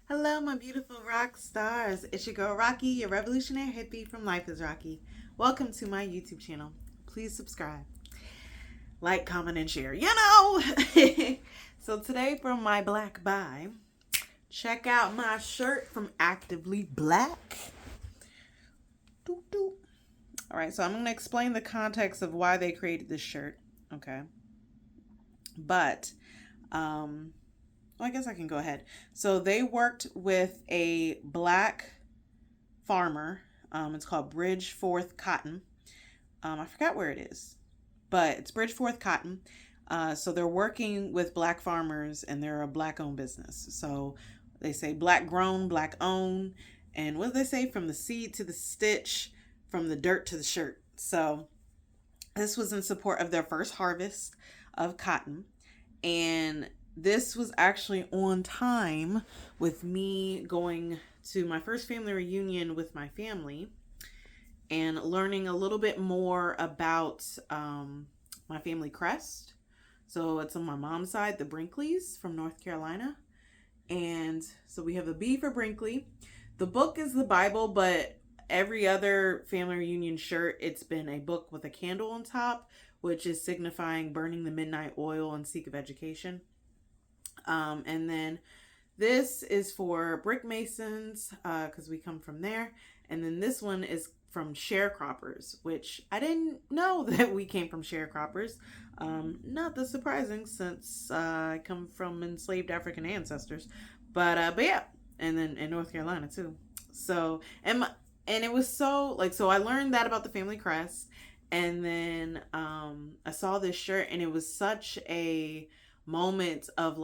Hello, my beautiful rock stars. It's your girl Rocqi, your revolutionary hippie from LifeIsRocqi. Welcome to my YouTube channel. Please subscribe, like, comment, and share. So today from my black buy, check out my shirt from Actively Black. Doo doo. All right, so I'm going to explain the context of why they created this shirt. Okay. But, I guess I can go ahead. So they worked with a black farmer. It's called Bridgeforth Cotton. I forgot where it is, but it's Bridgeforth Cotton. So they're working with black farmers, and they're a black-owned business. So they say black grown, black owned, and what do they say? From the seed to the stitch, from the dirt to the shirt. So this was in support of their first harvest of cotton, and this was actually on time with me going to my first family reunion with my family and learning a little bit more about my family crest. So it's on my mom's side, the Brinkleys from North Carolina. And so we have a B for Brinkley. The book is the Bible, but every other family reunion shirt, it's been a book with a candle on top, which is signifying burning the midnight oil and seek of education. And then this is for brick masons, because we come from there. And then this one is from sharecroppers, which I didn't know that we came from sharecroppers. Not that surprising, since I come from enslaved African ancestors. But yeah, and then in North Carolina too. So and it was so I learned that about the family crest, and then I saw this shirt, and it was such a moment of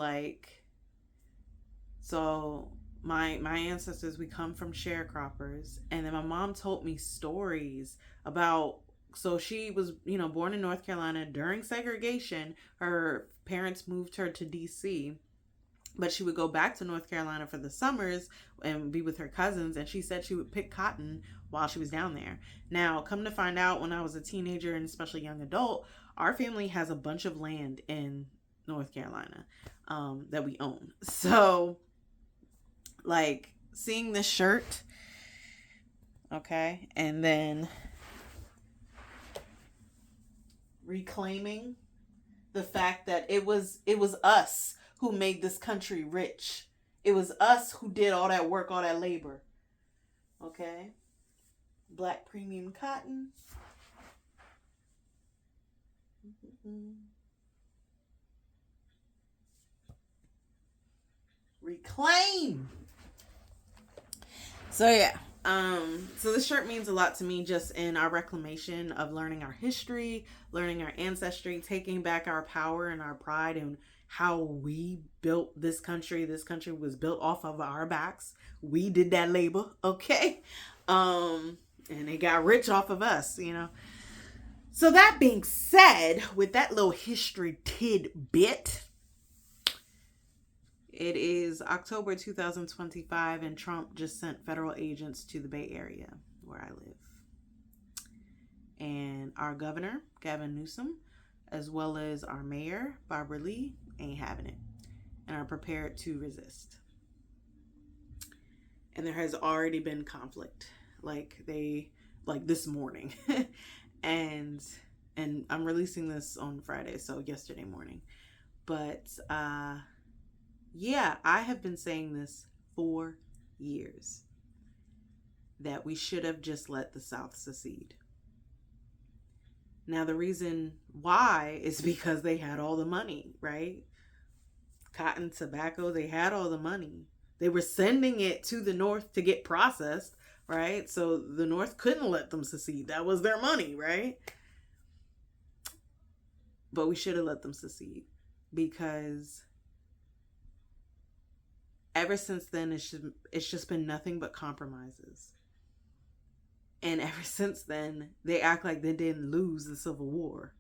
so my ancestors, we come from sharecroppers, and then my mom told me stories about, so she was born in North Carolina during segregation. Her parents moved her to DC, but she would go back to North Carolina for the summers and be with her cousins, and she said she would pick cotton while she was down there. Now, come to find out, when I was a teenager and especially young adult, our family has a bunch of land in North Carolina that we own. So seeing this shirt, okay, and then reclaiming the fact that it was us who made this country rich. It was us who did all that work, all that labor. Okay? Black premium cotton. Reclaim. So yeah. So this shirt means a lot to me, just in our reclamation of learning our history, learning our ancestry, taking back our power and our pride, and how we built this country. This country was built off of our backs. We did that labor, okay? And they got rich off of us, So that being said, with that little history tidbit, it is October 2025, and Trump just sent federal agents to the Bay Area, where I live. And our governor, Gavin Newsom, as well as our mayor, Barbara Lee, ain't having it and are prepared to resist. And there has already been conflict, this morning. and I'm releasing this on Friday, so yesterday morning. But yeah, I have been saying this for years, that we should have just let the South secede. Now, the reason why is because they had all the money, right? Cotton, tobacco, they had all the money. They were sending it to the North to get processed, right? So the North couldn't let them secede. That was their money, right? But we should have let them secede, because ever since then, it's just been nothing but compromises. And ever since then, they act like they didn't lose the Civil War.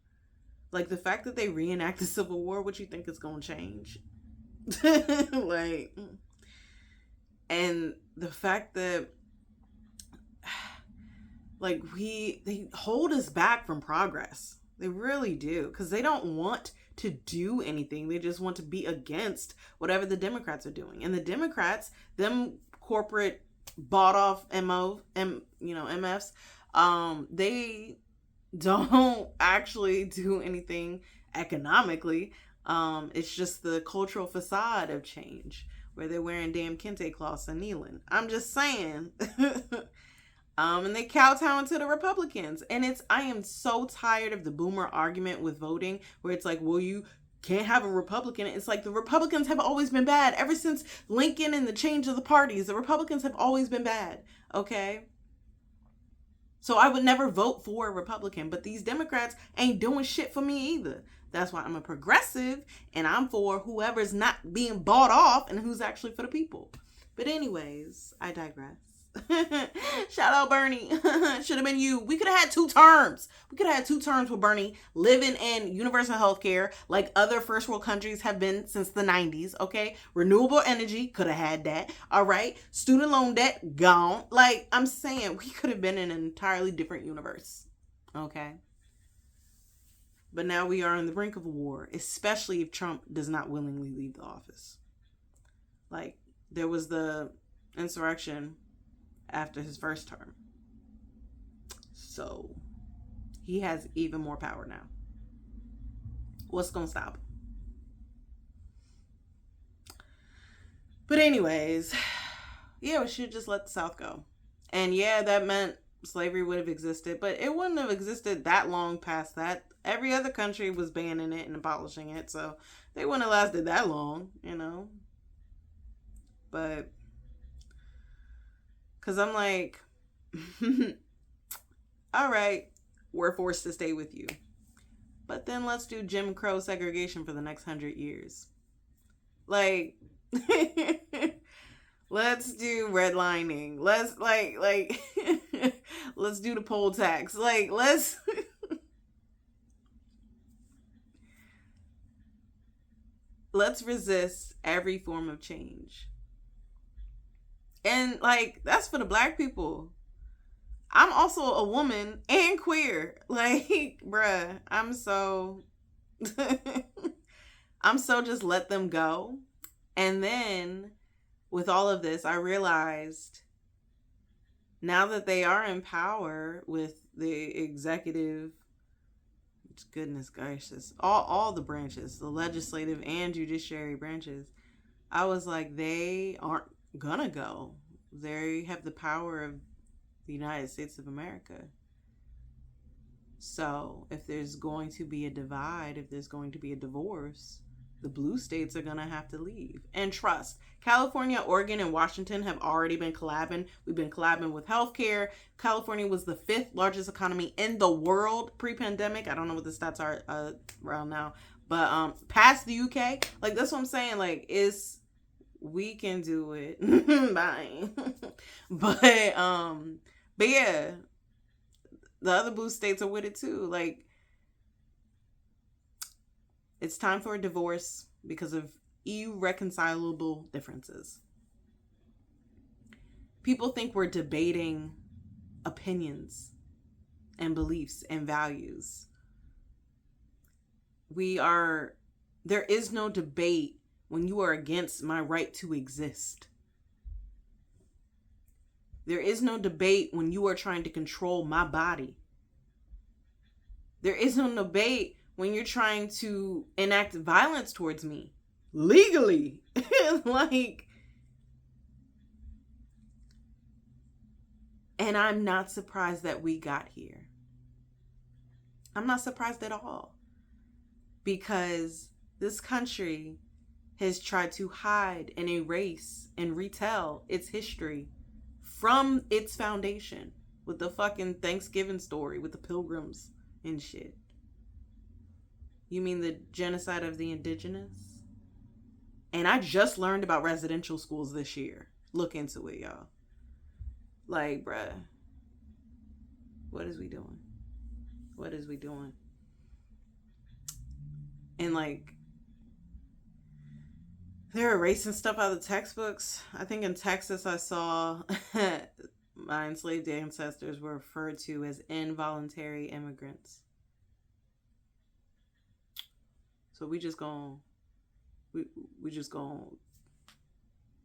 The fact that they reenact the Civil War, what you think is going to change? And the fact that they hold us back from progress. They really do, because they don't want to do anything. They just want to be against whatever the Democrats are doing. And the Democrats, them corporate bought off MFs, they don't actually do anything economically. It's just the cultural facade of change where they're wearing damn kente cloths and kneeling. I'm just saying. And they kowtow to the Republicans. And I am so tired of the boomer argument with voting where it's like, well, you can't have a Republican. It's like the Republicans have always been bad. Ever since Lincoln and the change of the parties, the Republicans have always been bad. Okay? So I would never vote for a Republican, but these Democrats ain't doing shit for me either. That's why I'm a progressive and I'm for whoever's not being bought off and who's actually for the people. But anyways, I digress. Shout out Bernie. Should have been you. We could have had 2 terms. We could have had 2 terms with Bernie living in universal health care like other first world countries have been since the 90s. Okay. Renewable energy, could have had that. All right. Student loan debt, gone. Like, I'm saying, we could have been in an entirely different universe. Okay. But now we are on the brink of a war, especially if Trump does not willingly leave the office. Like, there was the insurrection after his first term. So he has even more power now. What's gonna stop him? But anyways, yeah, we should just let the South go. And yeah, that meant slavery would have existed, but it wouldn't have existed that long past that. Every other country was banning it and abolishing it, so they wouldn't have lasted that long, you know. But because I'm like, all right, we're forced to stay with you. But then let's do Jim Crow segregation for the next 100 years. Like, let's do redlining. Let's let's do the poll tax. Like, let's let's resist every form of change. And like, that's for the Black people. I'm also a woman and queer. Like, bruh, I'm so just let them go. And then with all of this, I realized now that they are in power with the executive, goodness gracious, all the branches, the legislative and judiciary branches, I was like, they aren't gonna go. They have the power of the United States of America. So if there's going to be a divide, if there's going to be a divorce, the blue states are gonna have to leave. And trust, California, Oregon, and Washington have already been collabing. We've been collabing with healthcare. California was the 5th largest economy in the world pre-pandemic. I don't know what the stats are around now, but past the UK, like, that's what I'm saying. Like, we can do it. Bye. But yeah, the other blue states are with it too. Like, it's time for a divorce because of irreconcilable differences. People think we're debating opinions and beliefs and values. There is no debate when you are against my right to exist. There is no debate when you are trying to control my body. There is no debate when you're trying to enact violence towards me legally. Like, and I'm not surprised that we got here. I'm not surprised at all, because this country has tried to hide and erase and retell its history from its foundation with the fucking Thanksgiving story with the pilgrims and shit. You mean the genocide of the indigenous? And I just learned about residential schools this year. Look into it, y'all. Like, bruh, what is we doing? What is we doing? And like, they're erasing stuff out of the textbooks. I think in Texas I saw my enslaved ancestors were referred to as involuntary immigrants. So we just gonna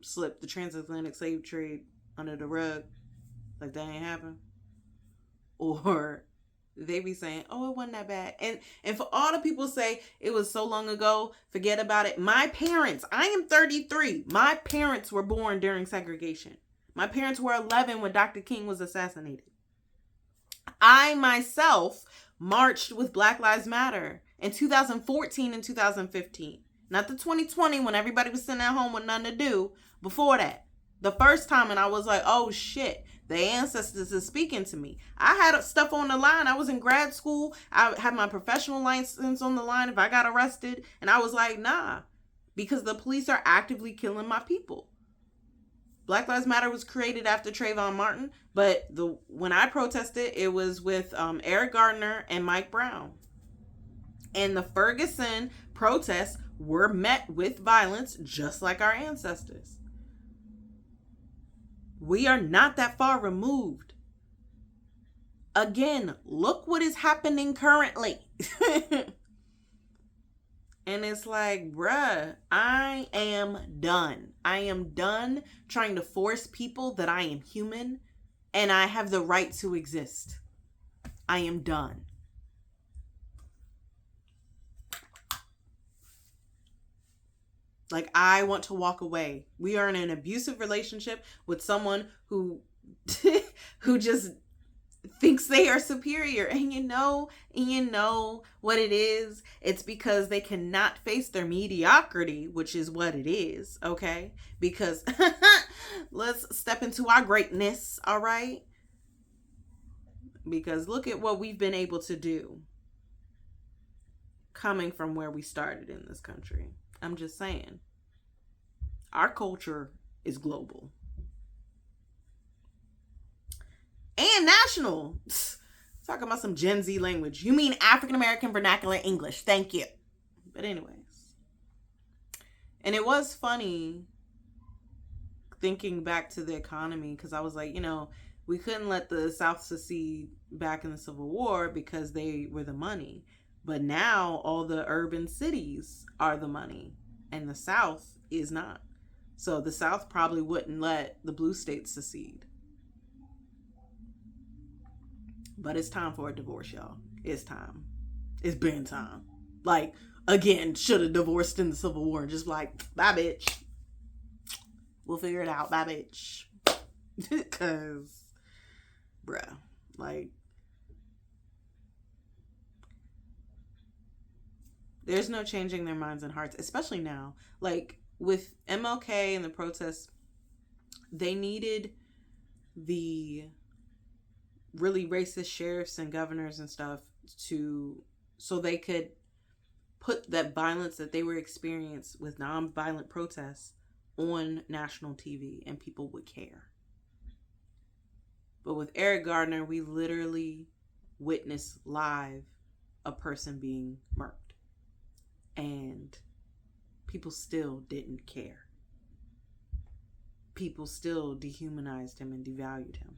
slip the transatlantic slave trade under the rug like that ain't happened? Or they be saying, oh, it wasn't that bad. And for all the people say it was so long ago, forget about it. My parents, I am 33. My parents were born during segregation. My parents were 11 when Dr. King was assassinated. I myself marched with Black Lives Matter in 2014 and 2015. Not the 2020 when everybody was sitting at home with nothing to do. Before that. The first time, and I was like, oh shit, the ancestors is speaking to me. I had stuff on the line. I was in grad school. I had my professional license on the line if I got arrested. And I was like, nah, because the police are actively killing my people. Black Lives Matter was created after Trayvon Martin, but when I protested, it was with Eric Gardner and Mike Brown. And the Ferguson protests were met with violence just like our ancestors. We are not that far removed. Again, look what is happening currently. And it's like, bruh, I am done. I am done trying to force people that I am human and I have the right to exist. I am done. Like, I want to walk away. We are in an abusive relationship with someone who just thinks they are superior. And you know what it is? It's because they cannot face their mediocrity, which is what it is, okay? Because let's step into our greatness, all right? Because look at what we've been able to do coming from where we started in this country. I'm just saying. Our culture is global. And national. Talking about some Gen Z language. You mean African American vernacular English. Thank you. But anyways. And it was funny thinking back to the economy, because I was like, we couldn't let the South secede back in the Civil War because they were the money. But now all the urban cities are the money and the South is not. So the South probably wouldn't let the blue states secede. But it's time for a divorce, y'all. It's time. It's been time. Like, again, should have divorced in the Civil War and just like, bye, bitch. We'll figure it out. Bye, bitch. Because, bruh, like, there's no changing their minds and hearts, especially now. Like, with MLK and the protests, they needed the really racist sheriffs and governors and stuff so they could put that violence that they were experiencing with non-violent protests on national TV and people would care. But with Eric Gardner, we literally witnessed live a person being murked. And people still didn't care. People still dehumanized him and devalued him.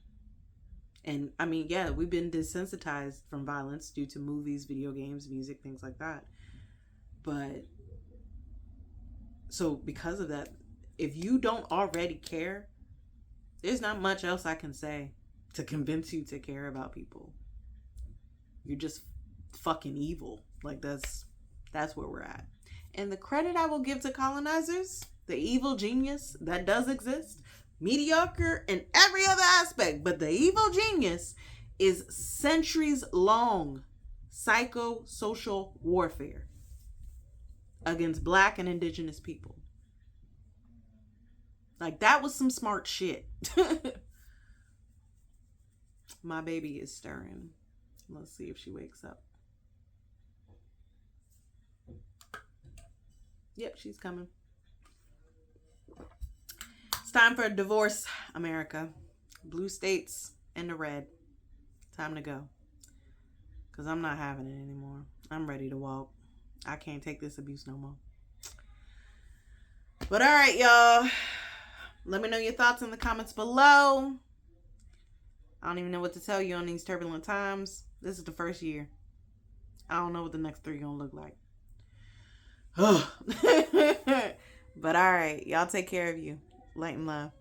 And I mean, yeah, we've been desensitized from violence due to movies, video games, music, things like that. But so because of that, if you don't already care, there's not much else I can say to convince you to care about people. You're just fucking evil. Like that's where we're at. And the credit I will give to colonizers, the evil genius that does exist, mediocre in every other aspect, but the evil genius is centuries long psychosocial warfare against Black and indigenous people. Like, that was some smart shit. My baby is stirring. Let's see if she wakes up. Yep, she's coming. It's time for a divorce, America. Blue states and the red. Time to go. Because I'm not having it anymore. I'm ready to walk. I can't take this abuse no more. But all right, y'all. Let me know your thoughts in the comments below. I don't even know what to tell you on these turbulent times. This is the first year. I don't know what the next 3 gonna look like. But all right, y'all take care of you. Light and love.